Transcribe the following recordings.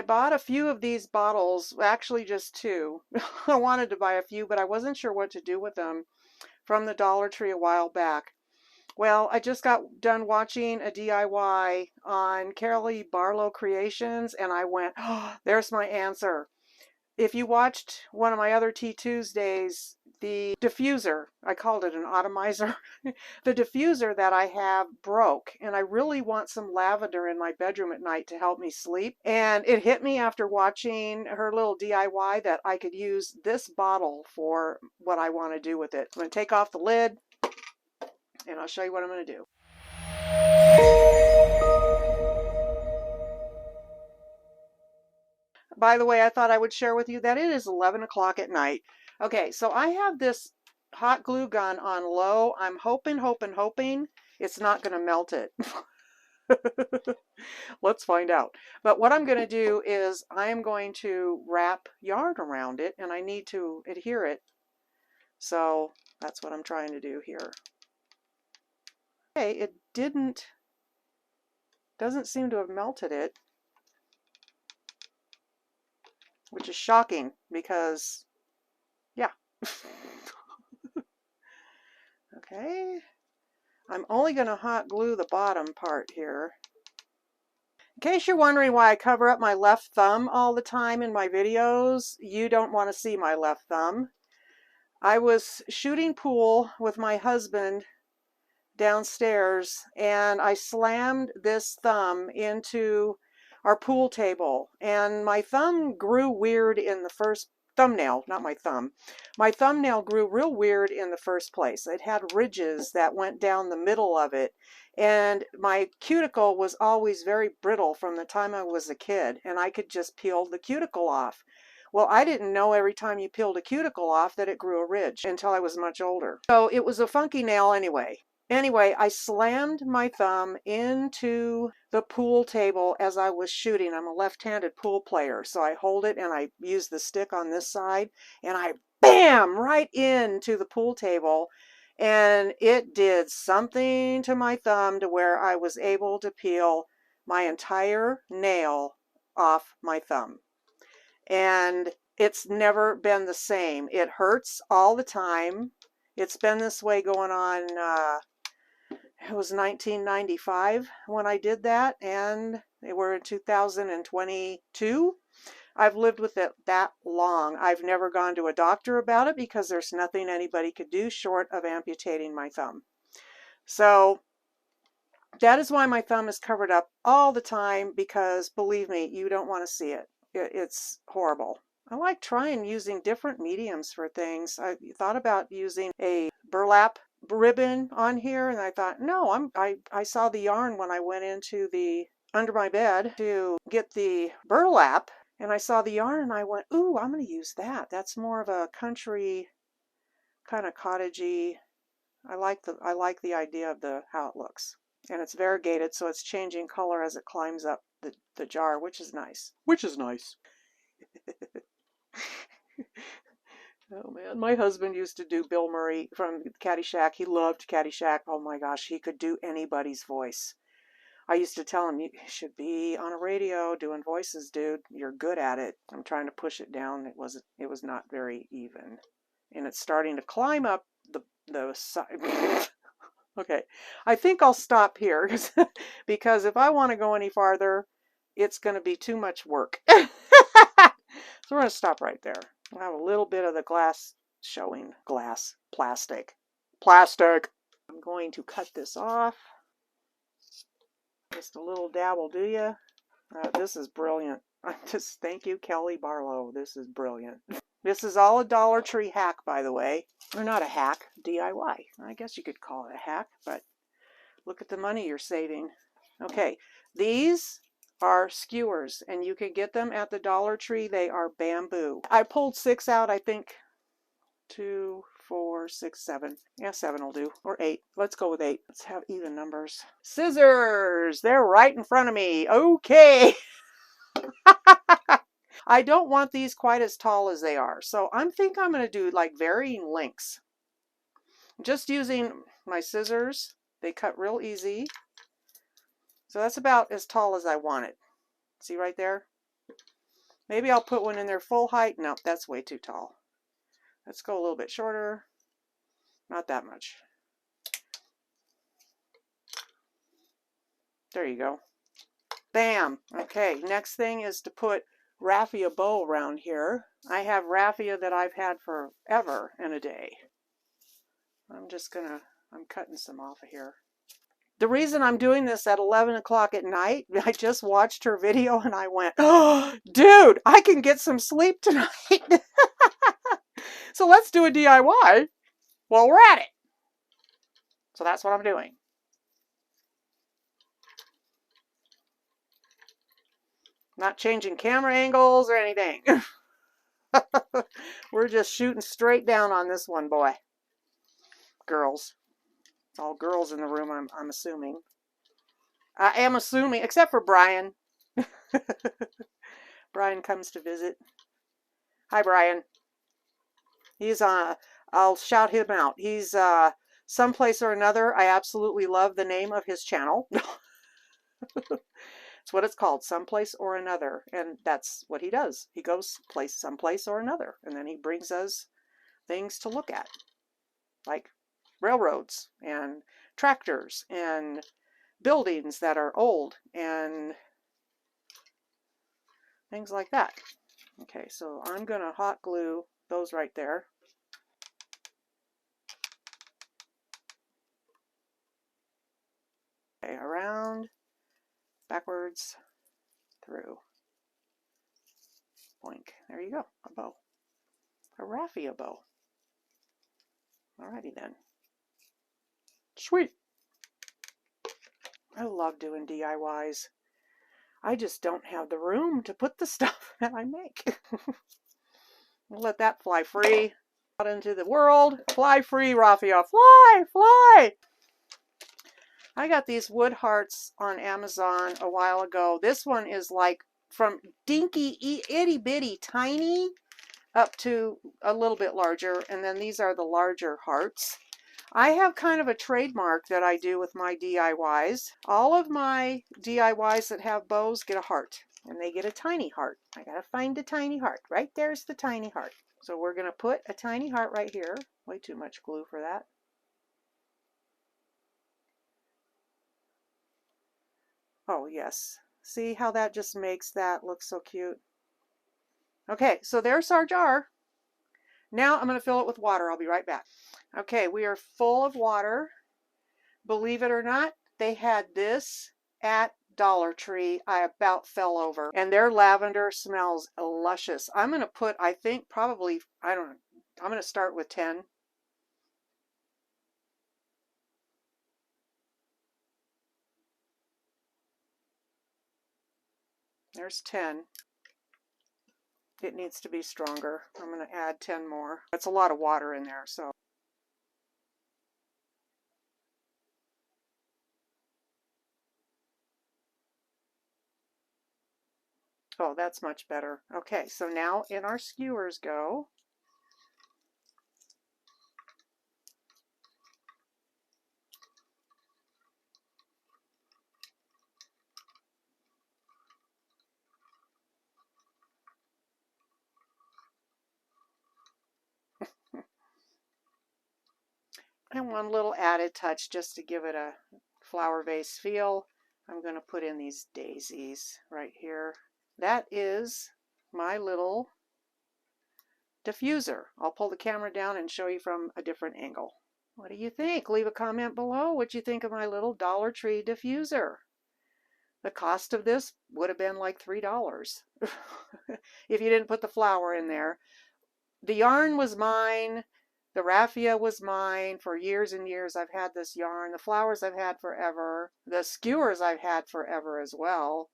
I bought a few of these bottles, actually just two. I wanted to buy a few, but I wasn't sure what to do with them from the Dollar Tree a while back. Well, I just got done watching a DIY on Carolee Barlow Creations, and I went, oh, there's my answer. If you watched one of my other Tea Tuesdays, the diffuser, I called it an atomizer, the diffuser that I have broke, and I really want some lavender in my bedroom at night to help me sleep. And it hit me after watching her little DIY that I could use this bottle for what I want to do with it. I'm going to take off the lid, and I'll show you what I'm going to do. By the way, I thought I would share with you that it is 11 o'clock at night. Okay, so I have this hot glue gun on low. I'm hoping it's not going to melt it. Let's find out. But what I'm going to do is I am going to wrap yarn around it, and I need to adhere it. So that's what I'm trying to do here. Okay, it doesn't seem to have melted it, which is shocking because, yeah. Okay, I'm only going to hot glue the bottom part here. In case you're wondering why I cover up my left thumb all the time in my videos, you don't want to see my left thumb. I was shooting pool with my husband downstairs, and I slammed this thumb into our pool table, and my thumb grew weird in the first thumbnail, not my thumb. My thumbnail grew real weird in the first place. It had ridges that went down the middle of it, and my cuticle was always very brittle from the time I was a kid, and I could just peel the cuticle off. Well, I didn't know every time you peeled a cuticle off that it grew a ridge until I was much older. So it was a funky nail anyway. Anyway, I slammed my thumb into the pool table as I was shooting. I'm a left-handed pool player, so I hold it and I use the stick on this side, and I bam right into the pool table, and it did something to my thumb to where I was able to peel my entire nail off my thumb. And it's never been the same. It hurts all the time. It's been this way going on, it was 1995 when I did that, and they were in 2022. I've lived with it that long. I've never gone to a doctor about it because there's nothing anybody could do short of amputating my thumb. So that is why my thumb is covered up all the time, because believe me, you don't want to see it. It's horrible. I like trying using different mediums for things. I thought about using a burlap ribbon on here, and I thought, no, I saw the yarn when I went into the under my bed to get the burlap, and I saw the yarn and I went, ooh, I'm going to use that. That's more of a country kind of cottagey. I like the idea of how it looks. And it's variegated, so it's changing color as it climbs up the jar, which is nice. Which is nice. Oh man, my husband used to do Bill Murray from Caddyshack. He loved Caddyshack. Oh my gosh, he could do anybody's voice. I used to tell him, you should be on a radio doing voices, dude. You're good at it. I'm trying to push it down. It was not very even. And it's starting to climb up the side. Okay, I think I'll stop here because if I want to go any farther, it's going to be too much work. So we're going to stop right there. We'll have a little bit of the glass showing. Plastic. I'm going to cut this off. Just a little dab will do ya. This is brilliant. Thank you, Kelly Barlow. This is brilliant. This is all a Dollar Tree hack, by the way. Or not a hack, DIY. I guess you could call it a hack, but look at the money you're saving. Okay, these are skewers, and you can get them at the Dollar Tree. They are bamboo. I pulled 6 out, I think. 2, 4, 6, 7. Yeah, 7 will do. Or 8. Let's go with 8. Let's have even numbers. Scissors! They're right in front of me. Okay. I don't want these quite as tall as they are, so I think I'm going to do like varying lengths. Just using my scissors. They cut real easy. So that's about as tall as I want it. See right there? Maybe I'll put one in there full height. Nope, that's way too tall. Let's go a little bit shorter. Not that much. There you go. Bam. Okay, next thing is to put raffia bow around here. I have raffia that I've had forever and a day. I'm cutting some off of here. The reason I'm doing this at 11 o'clock at night, I just watched her video and I went, oh, dude, I can get some sleep tonight. So let's do a DIY while we're at it. So that's what I'm doing. Not changing camera angles or anything. We're just shooting straight down on this one, boy. Girls. It's all girls in the room, I'm assuming. I am assuming, except for Brian. Brian comes to visit. Hi, Brian. He's I'll shout him out. He's Someplace or Another. I absolutely love the name of his channel. It's what it's called, Someplace or Another, and that's what he does. He goes someplace or another, and then he brings us things to look at, like railroads and tractors and buildings that are old and things like that. Okay, so I'm gonna hot glue those right there. Okay, around, backwards, through. Boink. There you go. A bow. A raffia bow. Alrighty then. Sweet. I love doing DIYs. I just don't have the room to put the stuff that I make. We'll let that fly free out into the world. Fly free, Raffia. Fly, fly. I got these wood hearts on Amazon a while ago. This one is like from dinky, itty bitty, tiny up to a little bit larger. And then these are the larger hearts. I have kind of a trademark that I do with my DIYs. All of my DIYs that have bows get a heart, and they get a tiny heart. I gotta find a tiny heart. Right there's the tiny heart. So we're gonna put a tiny heart right here. Way too much glue for that. Oh yes. See how that just makes that look so cute? Okay, so there's our jar. Now I'm going to fill it with water. I'll be right back. Okay, we are full of water. Believe it or not, they had this at Dollar Tree. I about fell over. And their lavender smells luscious. I'm going to put, I think probably, I don't know, I'm going to start with 10. There's 10. It needs to be stronger. I'm going to add 10 more. That's a lot of water in there, so. Oh, that's much better. Okay, so now in our skewers go. And one little added touch just to give it a flower vase feel. I'm going to put in these daisies right here. That is my little diffuser. I'll pull the camera down and show you from a different angle. What do you think? Leave a comment below what you think of my little Dollar Tree diffuser. The cost of this would have been like $3 if you didn't put the flower in there. The yarn was mine. The raffia was mine for years and years. I've had this yarn. The flowers I've had forever. The skewers I've had forever as well.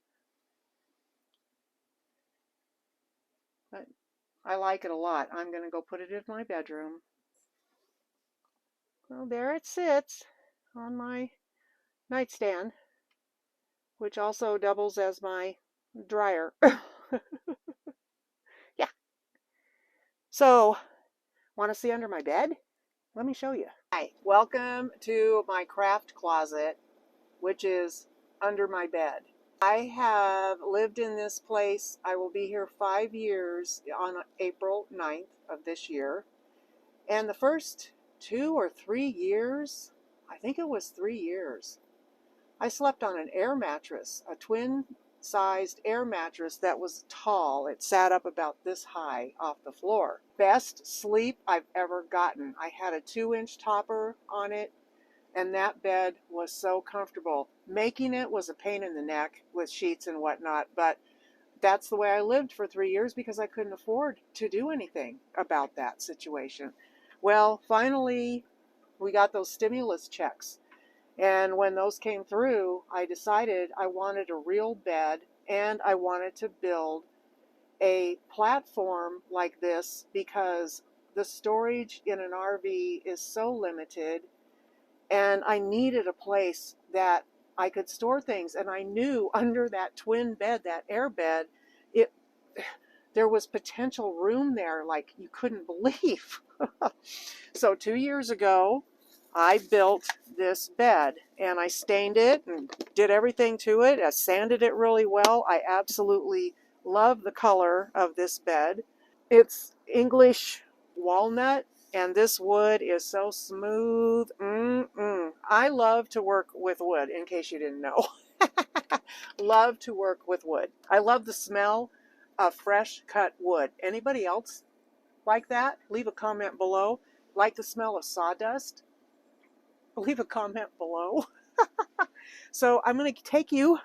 But I like it a lot. I'm going to go put it in my bedroom. Well, there it sits on my nightstand, which also doubles as my dryer. Yeah. So, want to see under my bed? Let me show you. Hi, welcome to my craft closet, which is under my bed. I have lived in this place. I will be here 5 years on April 9th of this year. And the first 2 or 3 years, I think it was 3 years, I slept on an air mattress, a twin-sized air mattress that was tall. It sat up about this high off the floor. Best sleep I've ever gotten. I had a 2-inch topper on it, and that bed was so comfortable. Making it was a pain in the neck with sheets and whatnot, but that's the way I lived for 3 years because I couldn't afford to do anything about that situation. Well, finally, we got those stimulus checks. And when those came through, I decided I wanted a real bed and I wanted to build a platform like this because the storage in an RV is so limited, and I needed a place that I could store things. And I knew under that twin bed, that air bed, there was potential room there like you couldn't believe. So 2 years ago, I built this bed and I stained it and did everything to it. I sanded it really well. I absolutely love the color of this bed. It's English walnut, and this wood is so smooth. I love to work with wood, in case you didn't know. Love to work with wood. I love the smell of fresh cut wood. Anybody else like that? Leave a comment below. Like the smell of sawdust? Leave a comment below. So I'm going to take you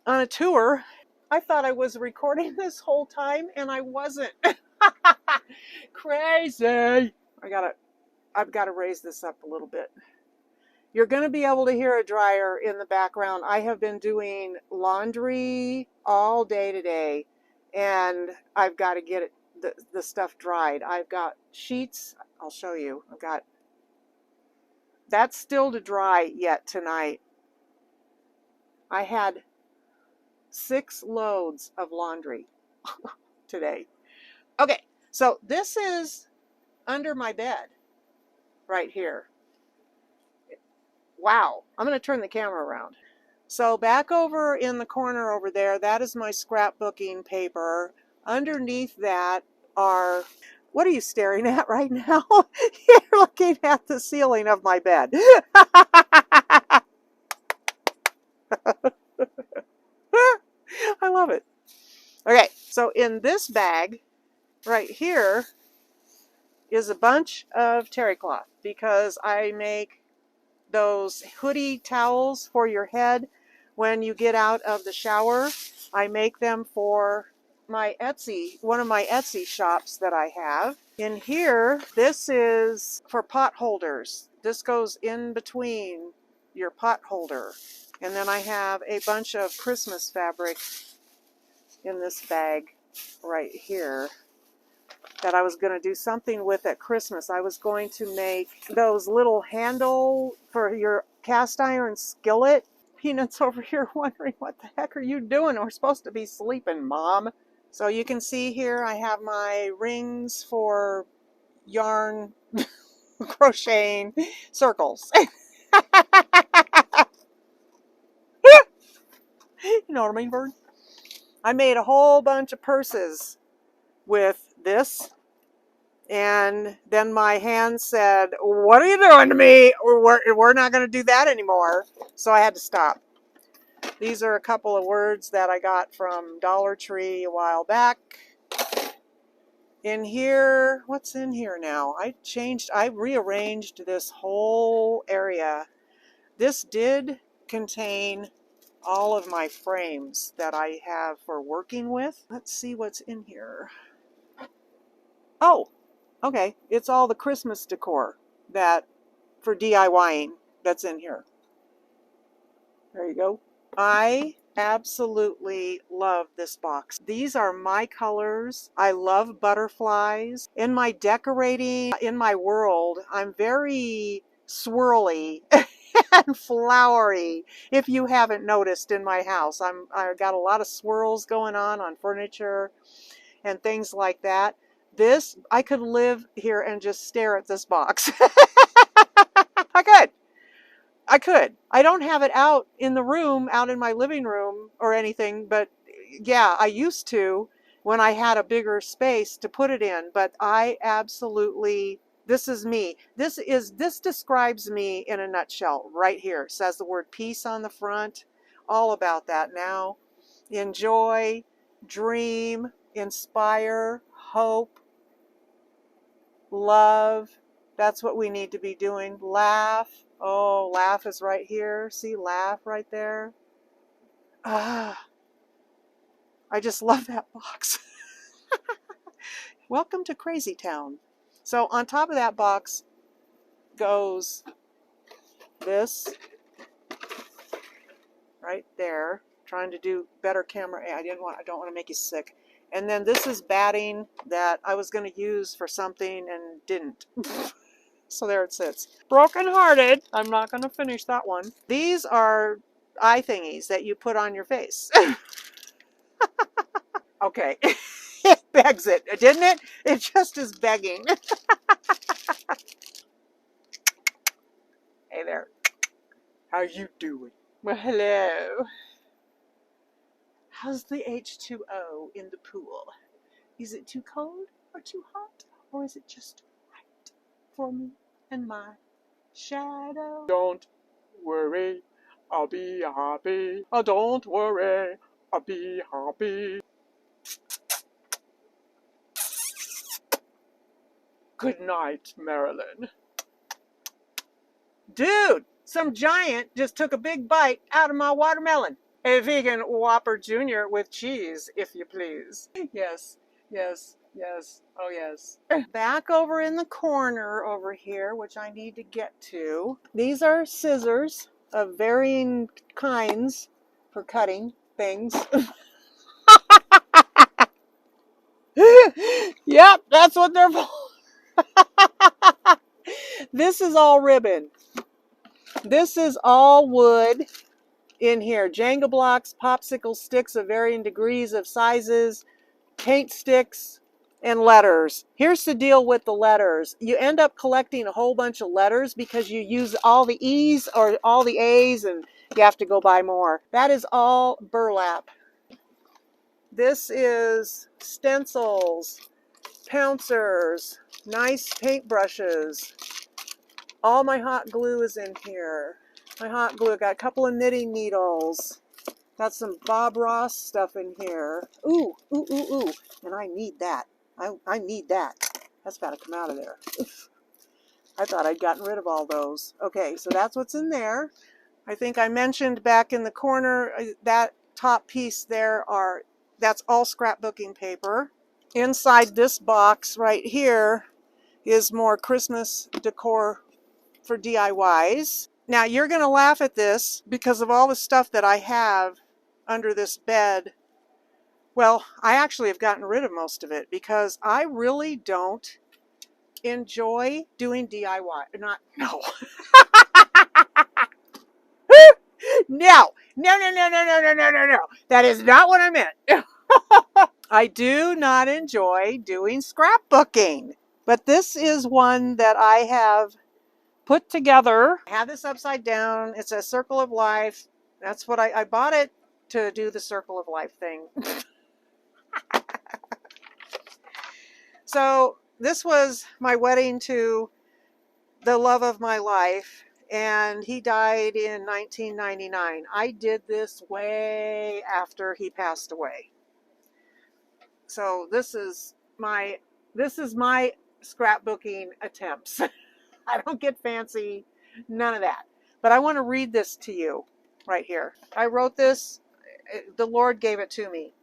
on a tour. I thought I was recording this whole time and I wasn't. Crazy. I've got to raise this up a little bit. You're going to be able to hear a dryer in the background. I have been doing laundry all day today, and I've got to get the stuff dried. I've got sheets. I'll show you. That's still to dry yet tonight. I had 6 loads of laundry today. Okay, so this is under my bed right here. Wow, I'm going to turn the camera around. So back over in the corner over there, that is my scrapbooking paper. Underneath that are, what are you staring at right now? You're looking at the ceiling of my bed. I love it. Okay, so in this bag right here is a bunch of terry cloth because I make those hoodie towels for your head when you get out of the shower. I make them for my Etsy, one of my Etsy shops that I have. In here, this is for pot holders. This goes in between your pot holder. And then I have a bunch of Christmas fabric in this bag right here that I was going to do something with at Christmas. I was going to make those little handle for your cast iron skillet. Peanut's over here wondering, what the heck are you doing? We're supposed to be sleeping, Mom. So you can see here I have my rings for yarn crocheting circles. You know what I mean, Bird? I made a whole bunch of purses with this. And then my hand said, what are you doing to me? We're not going to do that anymore. So I had to stop. These are a couple of words that I got from Dollar Tree a while back. In here, what's in here now? I rearranged this whole area. This did contain all of my frames that I have for working with. Let's see what's in here. Oh, okay. It's all the Christmas decor that for DIYing that's in here. There you go. I absolutely love this box. These are my colors. I love butterflies. In my decorating, in my world, I'm very swirly and flowery. If you haven't noticed in my house, I've got a lot of swirls going on furniture and things like that. This, I could live here and just stare at this box. I could. I could. I don't have it out in the room, out in my living room or anything, but yeah, I used to when I had a bigger space to put it in, but I absolutely, this is me. This describes me in a nutshell right here. It says the word peace on the front, all about that now. Enjoy, dream, inspire, hope, love. That's what we need to be doing. Laugh. Oh, laugh is right here. See, laugh right there. Ah, I just love that box. Welcome to Crazy Town. So on top of that box goes this right there. Trying to do better camera. I don't want to make you sick. And then this is batting that I was going to use for something and didn't. So there it sits. Broken hearted. I'm not going to finish that one. These are eye thingies that you put on your face. Okay. It begs it, didn't it? It just is begging. Hey there. How you doing? Well, hello. How's the H2O in the pool? Is it too cold or too hot? Or is it just right for me and my shadow? Don't worry, I'll be happy. Oh, don't worry, I'll be happy. Good night, Marilyn. Dude, some giant just took a big bite out of my watermelon. A vegan Whopper Jr. with cheese, if you please. Yes, yes, yes, oh yes. Back over in the corner over here, which I need to get to. These are scissors of varying kinds for cutting things. Yep, that's what they're for. This is all ribbon. This is all wood in here. Jenga blocks, popsicle sticks of varying degrees of sizes, paint sticks, and letters. Here's the deal with the letters. You end up collecting a whole bunch of letters because you use all the E's or all the A's and you have to go buy more. That is all burlap. This is stencils, pouncers, nice paintbrushes. All my hot glue is in here. My hot glue, got a couple of knitting needles. Got some Bob Ross stuff in here. Ooh, ooh, ooh, ooh. And I need that. I need that. That's got to come out of there. I thought I'd gotten rid of all those. Okay, so that's what's in there. I think I mentioned back in the corner, that top piece there that's all scrapbooking paper. Inside this box right here is more Christmas decor for DIYs. Now you're going to laugh at this because of all the stuff that I have under this bed. Well, I actually have gotten rid of most of it because I really don't enjoy doing DIY. No. No, no, no, no, no, no, no, no, no, no. That is not what I meant. I do not enjoy doing scrapbooking, but this is one that I have put together. I have this upside down. It's a circle of life. That's what I bought it to do the circle of life thing. So this was my wedding to the love of my life, and he died in 1999. I did this way after he passed away. So this is my scrapbooking attempts. I don't get fancy, none of that. But I want to read this to you right here. I wrote this, the Lord gave it to me.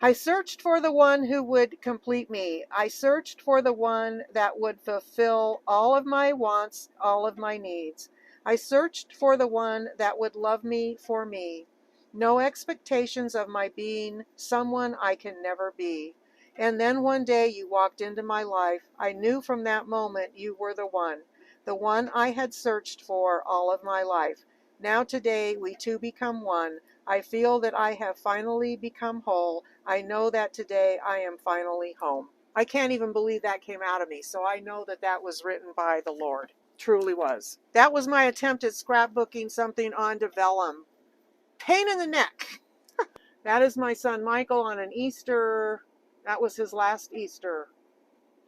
I searched for the one who would complete me. I searched for the one that would fulfill all of my wants, all of my needs. I searched for the one that would love me for me. No expectations of my being someone I can never be. And then one day you walked into my life. I knew from that moment you were the one I had searched for all of my life. Now today we two become one. I feel that I have finally become whole. I know that today I am finally home. I can't even believe that came out of me, so I know that that was written by the Lord. Truly was. That was my attempt at scrapbooking something onto vellum. Pain in the neck. That is my son Michael on an Easter. That was his last Easter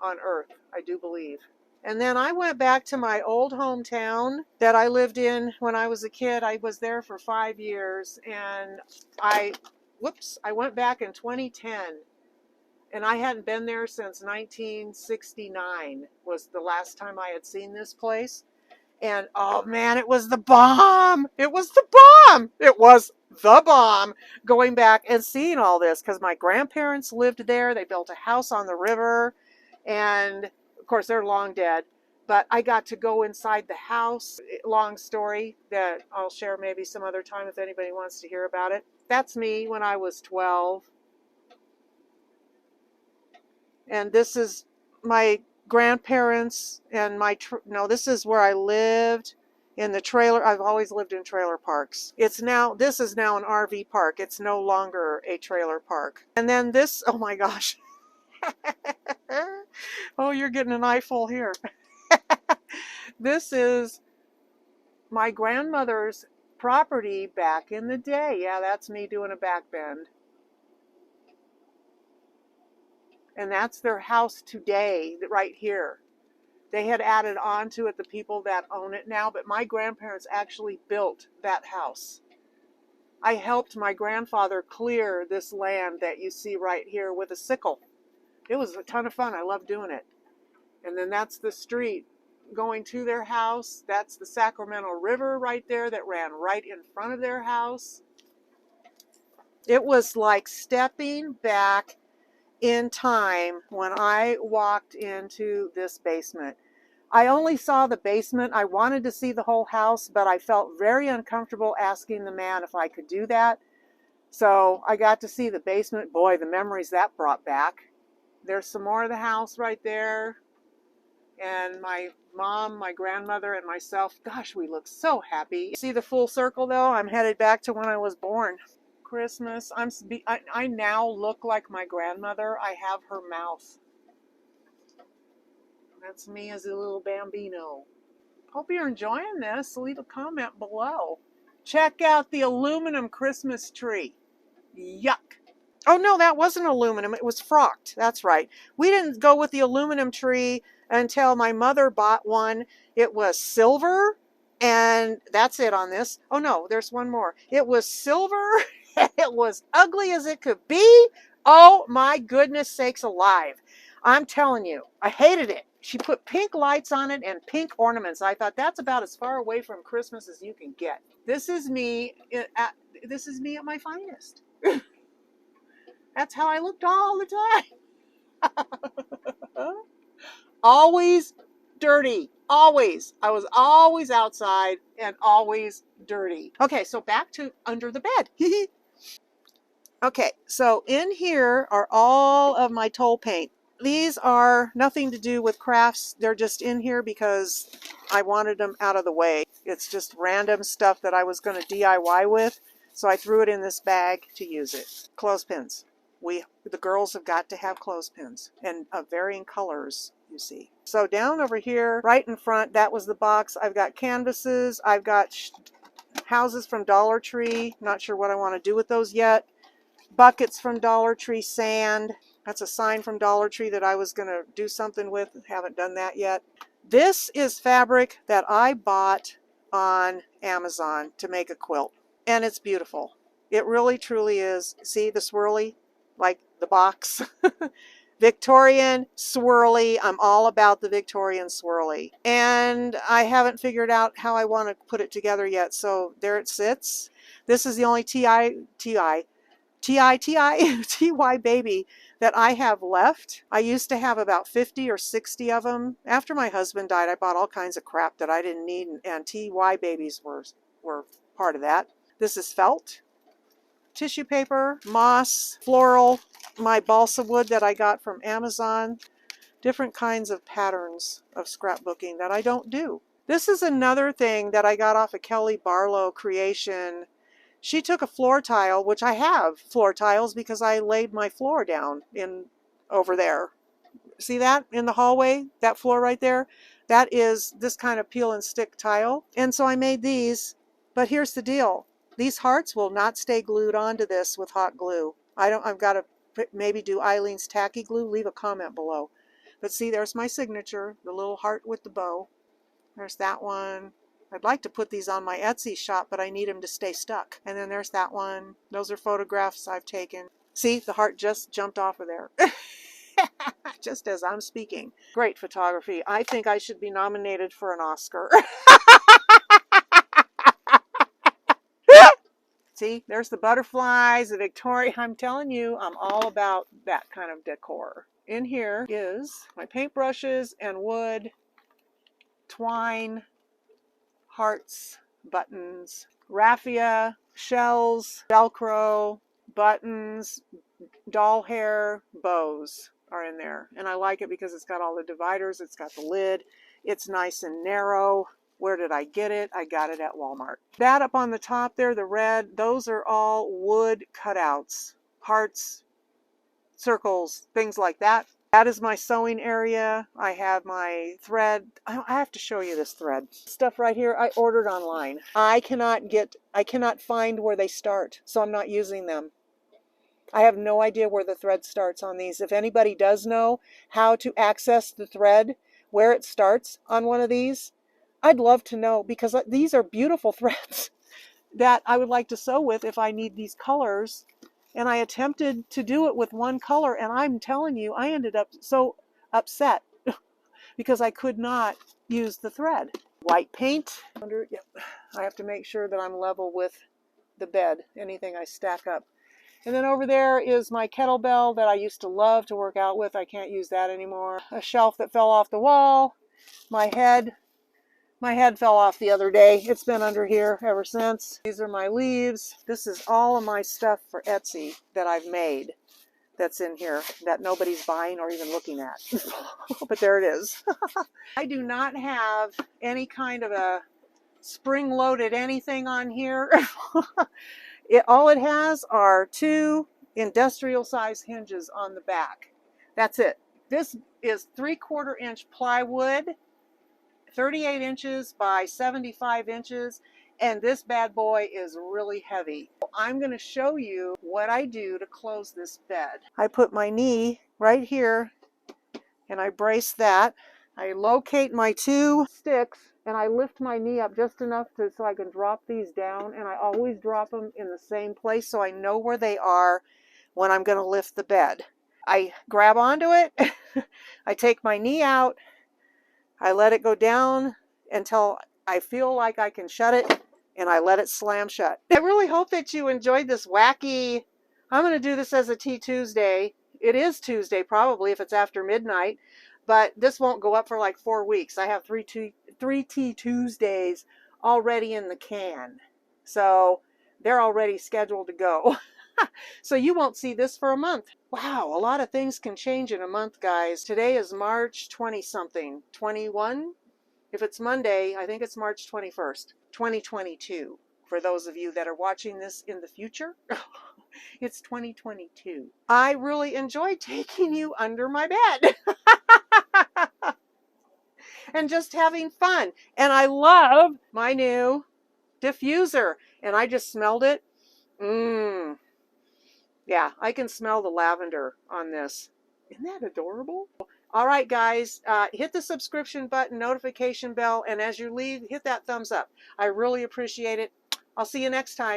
on Earth, I do believe. And then I went back to my old hometown that I lived in when I was a kid. I was there for 5 years, and I went back in 2010, and I hadn't been there since 1969 was the last time I had seen this place. And oh man, it was the bomb. It was the bomb. It was the bomb going back and seeing all this, because my grandparents lived there. They built a house on the river, and of course they're long dead, but I got to go inside the house. Long story that I'll share maybe some other time if anybody wants to hear about it. That's me when I was 12. And this is my grandparents and this is where I lived in the trailer. I've always lived in trailer parks. This is now an RV park. It's no longer a trailer park. And then this, oh my gosh. Oh, you're getting an eyeful here. This is my grandmother's property back in the day. Yeah, that's me doing a back bend. And that's their house today, right here. They had added on to it, the people that own it now, but my grandparents actually built that house. I helped my grandfather clear this land that you see right here with a sickle. It was a ton of fun. I loved doing it. And then that's the street going to their house. That's the Sacramento River right there that ran right in front of their house. It was like stepping back in time when I walked into this basement. I only saw the basement. I wanted to see the whole house, but I felt very uncomfortable asking the man if I could do that. So I got to see the basement. Boy, the memories that brought back. There's some more of the house right there. And my mom, my grandmother, and myself, gosh, we look so happy. See the full circle though? I'm headed back to when I was born. Christmas. I now look like my grandmother. I have her mouth. That's me as a little bambino. Hope you're enjoying this. Leave a comment below. Check out the aluminum Christmas tree. Yuck. Oh no, that wasn't aluminum. It was frocked. That's right. We didn't go with the aluminum tree until my mother bought one. It was silver, and that's it on this. Oh no, there's one more. It was silver. It was ugly as it could be. Oh my goodness sakes alive. I'm telling you, I hated it. She put pink lights on it and pink ornaments. I thought that's about as far away from Christmas as you can get. This is me at my finest. That's how I looked all the time. Always dirty. Always. I was always outside and always dirty. Okay, so back to under the bed. Okay, so in here are all of my Toll paint. These are nothing to do with crafts. They're just in here because I wanted them out of the way. It's just random stuff that I was going to DIY with, so I threw it in this bag to use it. Clothespins. The girls have got to have clothespins, and of varying colors, you see. So down over here, right in front, that was the box. I've got canvases. I've got houses from Dollar Tree. Not sure what I want to do with those yet. Buckets from Dollar Tree, sand. That's a sign from Dollar Tree that I was going to do something with. Haven't done that yet. This is fabric that I bought on Amazon to make a quilt, and it's beautiful. It really truly is. See the swirly? Like the box. Victorian swirly. I'm all about the Victorian swirly. And I haven't figured out how I want to put it together yet. So there it sits. This is the only TY baby that I have left. I used to have about 50 or 60 of them. After my husband died, I bought all kinds of crap that I didn't need, and TY babies were part of that. This is felt. Tissue paper, moss, floral, my balsa wood that I got from Amazon, different kinds of patterns of scrapbooking that I don't do. This is another thing that I got off of Kelly Barlow Creation. She took a floor tile, which I have floor tiles because I laid my floor down over there. See that in the hallway? That floor right there? That is this kind of peel and stick tile. And so I made these, but here's the deal. These hearts will not stay glued onto this with hot glue. I've got to maybe do Eileen's tacky glue. Leave a comment below. But see, there's my signature, the little heart with the bow. There's that one. I'd like to put these on my Etsy shop, but I need them to stay stuck. And then there's that one. Those are photographs I've taken. See, the heart just jumped off of there. Just as I'm speaking. Great photography. I think I should be nominated for an Oscar. See, there's the butterflies, the Victoria. I'm telling you, I'm all about that kind of decor. In here is my paintbrushes and wood, twine, hearts, buttons, raffia, shells, Velcro, buttons, doll hair, bows are in there. And I like it because it's got all the dividers, it's got the lid, it's nice and narrow. Where did I get it? I got it at Walmart. That up on the top there, the red, those are all wood cutouts, hearts, circles, things like that. That is my sewing area. I have my thread. I have to show you this thread. Stuff right here I ordered online. I cannot find where they start, so I'm not using them. I have no idea where the thread starts on these. If anybody does know how to access the thread, where it starts on one of these, I'd love to know, because these are beautiful threads that I would like to sew with if I need these colors. And I attempted to do it with one color, and I'm telling you, I ended up so upset because I could not use the thread. White paint. Yep. I have to make sure that I'm level with the bed, anything I stack up. And then over there is my kettlebell that I used to love to work out with. I can't use that anymore. A shelf that fell off the wall. My head fell off the other day. It's been under here ever since. These are my leaves. This is all of my stuff for Etsy that I've made that's in here that nobody's buying or even looking at. But there it is. I do not have any kind of a spring-loaded anything on here. All it has are 2 industrial-size hinges on the back. That's it. This is 3/4 inch plywood, 38 inches by 75 inches, and this bad boy is really heavy. I'm going to show you what I do to close this bed. I put my knee right here and I brace that. I locate my 2 sticks and I lift my knee up just enough so I can drop these down, and I always drop them in the same place so I know where they are when I'm going to lift the bed. I grab onto it, I take my knee out, I let it go down until I feel like I can shut it, and I let it slam shut. I really hope that you enjoyed this wacky, I'm going to do this as a Tea Tuesday. It is Tuesday probably if it's after midnight, but this won't go up for like 4 weeks. I have 3 Tea Tuesdays already in the can. So they're already scheduled to go. So you won't see this for a month. Wow, a lot of things can change in a month, guys. Today is March 20-something. 21? If it's Monday, I think it's March 21st, 2022. For those of you that are watching this in the future, it's 2022. I really enjoy taking you under my bed. And just having fun. And I love my new diffuser. And I just smelled it. Yeah, I can smell the lavender on this. Isn't that adorable? All right, guys, hit the subscription button, notification bell, and as you leave, hit that thumbs up. I really appreciate it. I'll see you next time.